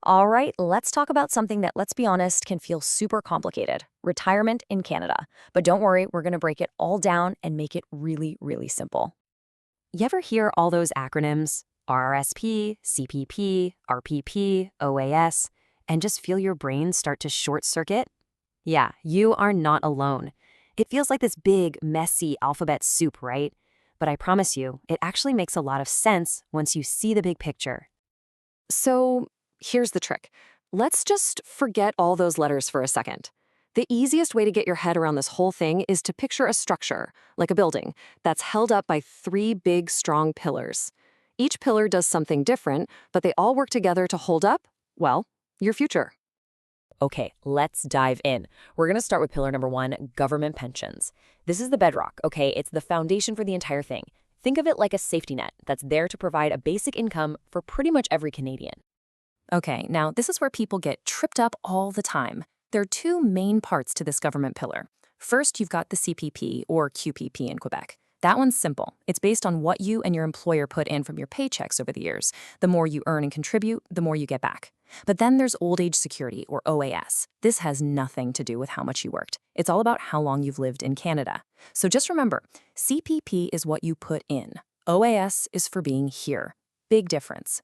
All right, let's talk about something that, let's be honest, can feel super complicated: retirement in Canada. But don't worry, we're going to break it all down and make it really, really simple. You ever hear all those acronyms? RRSP, CPP, RPP, OAS, and just feel your brain start to short circuit? Yeah, you are not alone. It feels like this big, messy alphabet soup, right? But I promise you, it actually makes a lot of sense once you see the big picture. So here's the trick. Let's just forget all those letters for a second. The easiest way to get your head around this whole thing is to picture a structure, like a building, that's held up by three big, strong pillars. Each pillar does something different, but they all work together to hold up, well, your future. Okay, let's dive in. We're going to start with pillar number one: government pensions. This is the bedrock, okay? It's the foundation for the entire thing. Think of it like a safety net that's there to provide a basic income for pretty much every Canadian. Okay, now this is where people get tripped up all the time. There are two main parts to this government pillar. First, you've got the CPP, or QPP in Quebec. That one's simple. It's based on what you and your employer put in from your paychecks over the years. The more you earn and contribute, the more you get back. But then there's Old Age Security, or OAS. This has nothing to do with how much you worked. It's all about how long you've lived in Canada. So just remember, CPP is what you put in. OAS is for being here. Big difference.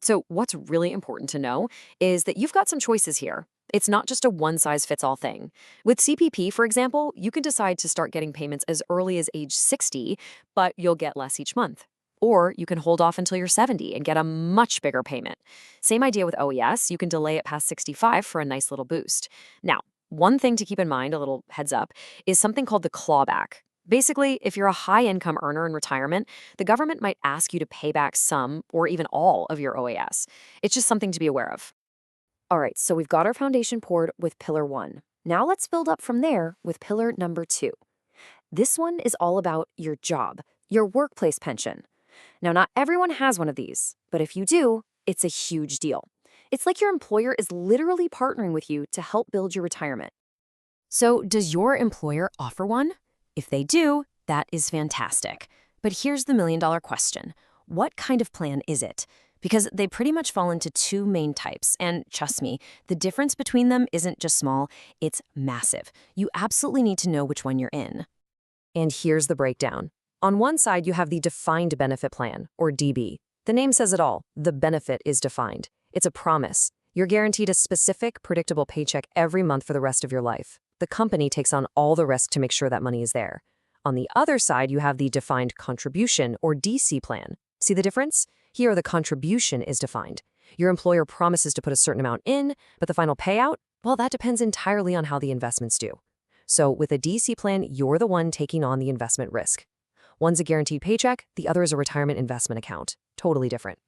So what's really important to know is that you've got some choices here. It's not just a one-size-fits-all thing. With CPP, for example, you can decide to start getting payments as early as age 60, but you'll get less each month. Or you can hold off until you're 70 and get a much bigger payment. Same idea with OES, you can delay it past 65 for a nice little boost. Now, one thing to keep in mind, a little heads up, is something called the clawback. Basically, if you're a high-income earner in retirement, the government might ask you to pay back some or even all of your OAS. It's just something to be aware of. All right, so we've got our foundation poured with pillar one. Now let's build up from there with pillar number two. This one is all about your job, your workplace pension. Now, not everyone has one of these, but if you do, it's a huge deal. It's like your employer is literally partnering with you to help build your retirement. So, does your employer offer one? If they do, that is fantastic. But here's the million-dollar question. What kind of plan is it? Because they pretty much fall into two main types, and trust me, the difference between them isn't just small, it's massive. You absolutely need to know which one you're in. And here's the breakdown. On one side, you have the Defined Benefit Plan, or DB. The name says it all. The benefit is defined. It's a promise. You're guaranteed a specific, predictable paycheck every month for the rest of your life. The company takes on all the risk to make sure that money is there. On the other side, you have the Defined Contribution, or DC plan. See the difference? Here, the contribution is defined. Your employer promises to put a certain amount in, but the final payout, well, that depends entirely on how the investments do. So with a DC plan, you're the one taking on the investment risk. One's a guaranteed paycheck, the other is a retirement investment account. Totally different.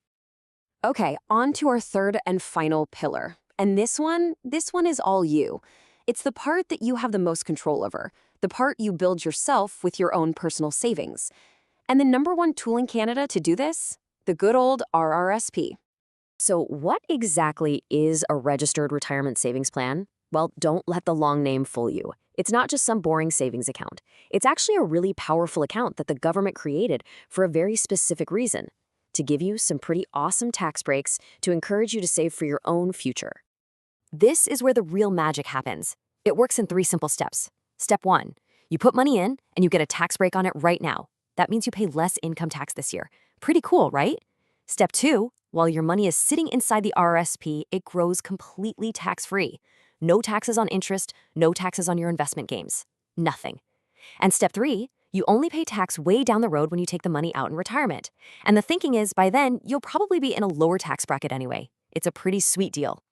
Okay, on to our third and final pillar. And this one is all you. It's the part that you have the most control over, the part you build yourself with your own personal savings. And the number one tool in Canada to do this? The good old RRSP. So what exactly is a registered retirement savings plan? Well, don't let the long name fool you. It's not just some boring savings account. It's actually a really powerful account that the government created for a very specific reason: to give you some pretty awesome tax breaks to encourage you to save for your own future. This is where the real magic happens. It works in 3 simple steps. Step 1, you put money in and you get a tax break on it right now. That means you pay less income tax this year. Pretty cool, right? Step 2, while your money is sitting inside the RRSP, it grows completely tax-free. No taxes on interest, no taxes on your investment gains. Nothing. And step 3, you only pay tax way down the road when you take the money out in retirement. And the thinking is, by then, you'll probably be in a lower tax bracket anyway. It's a pretty sweet deal.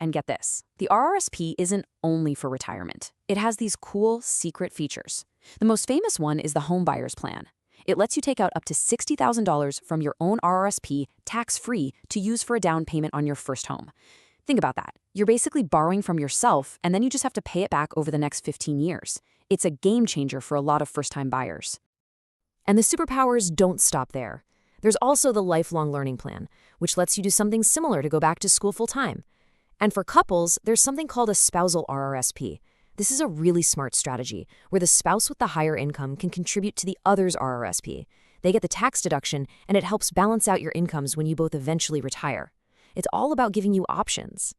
And get this, the RRSP isn't only for retirement. It has these cool, secret features. The most famous one is the home buyer's plan. It lets you take out up to $60,000 from your own RRSP tax-free to use for a down payment on your first home. Think about that. You're basically borrowing from yourself, and then you just have to pay it back over the next 15 years. It's a game changer for a lot of first-time buyers. And the superpowers don't stop there. There's also the lifelong learning plan, which lets you do something similar to go back to school full-time. And for couples, there's something called a spousal RRSP. This is a really smart strategy, where the spouse with the higher income can contribute to the other's RRSP. They get the tax deduction, and it helps balance out your incomes when you both eventually retire. It's all about giving you options.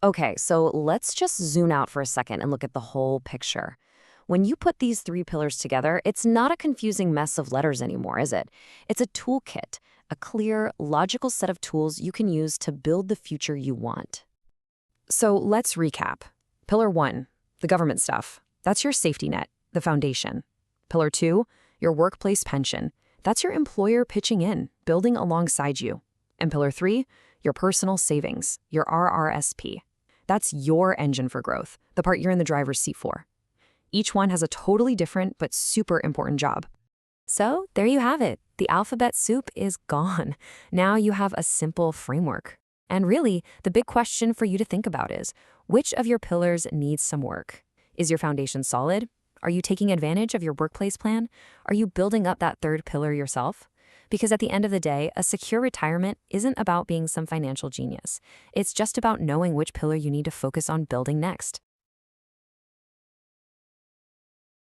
Okay, so let's just zoom out for a second and look at the whole picture. When you put these three pillars together, it's not a confusing mess of letters anymore, is it? It's a toolkit, a clear, logical set of tools you can use to build the future you want. So let's recap. Pillar 1, the government stuff. That's your safety net, the foundation. Pillar 2, your workplace pension. That's your employer pitching in, building alongside you. And Pillar 3, your personal savings, your RRSP. That's your engine for growth, the part you're in the driver's seat for. Each one has a totally different but super important job. So there you have it. The alphabet soup is gone. Now you have a simple framework. And really, the big question for you to think about is, which of your pillars needs some work? Is your foundation solid? Are you taking advantage of your workplace plan? Are you building up that third pillar yourself? Because at the end of the day, a secure retirement isn't about being some financial genius. It's just about knowing which pillar you need to focus on building next.